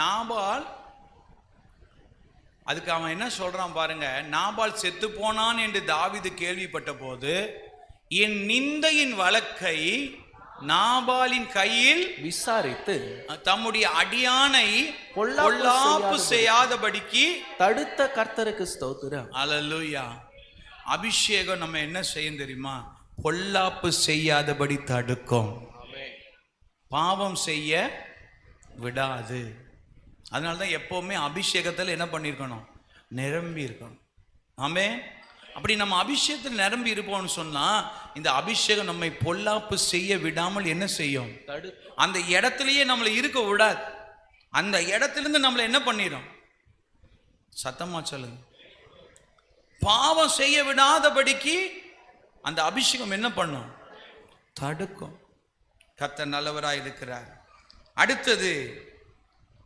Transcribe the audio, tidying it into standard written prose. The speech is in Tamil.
நாபால் அதுக்கு அவன் என்ன சொல்றான் பாருங்க. நாபால் செத்து போனான் என்று தாவீது கேள்விப்பட்ட போது, என் நிந்தையின் வழக்கை நாபாலின் கையில் விசாரித்து தம்முடைய அடியானை பொல்லாப்பு செய்யாதபடிக்கு தடுத்த கர்த்தருக்கு ஸ்தோத்திரம். அல்லேலூயா. அபிஷேகம் நம்ம என்ன செய்யும் தெரியுமா? பொல்லாப்பு செய்யாதபடி தடுக்கும், பாவம் செய்ய விடாது. அதனால்தான் எப்பவுமே அபிஷேகத்தில் என்ன பண்ணியிருக்கணும்? நிரம்பி இருக்கணும். ஆமே. அப்படி நம்ம அபிஷேகத்தில் நிரம்பி இருப்போம்னு சொன்னா, இந்த அபிஷேகம் நம்மை பொல்லாப்பு செய்ய விடாமல் என்ன செய்யும்? அந்த இடத்துலயே நம்மளை இருக்க விடாது. அந்த இடத்திலிருந்து நம்மளை என்ன பண்ணிடும்? சத்தமா சொல்லுங்க. பாவம் செய்ய விடாதபடிக்கு அந்த அபிஷேகம் என்ன பண்ணும்? தடுக்கும். கர்த்தர் நல்லவராய் இருக்கிறார். அடுத்தது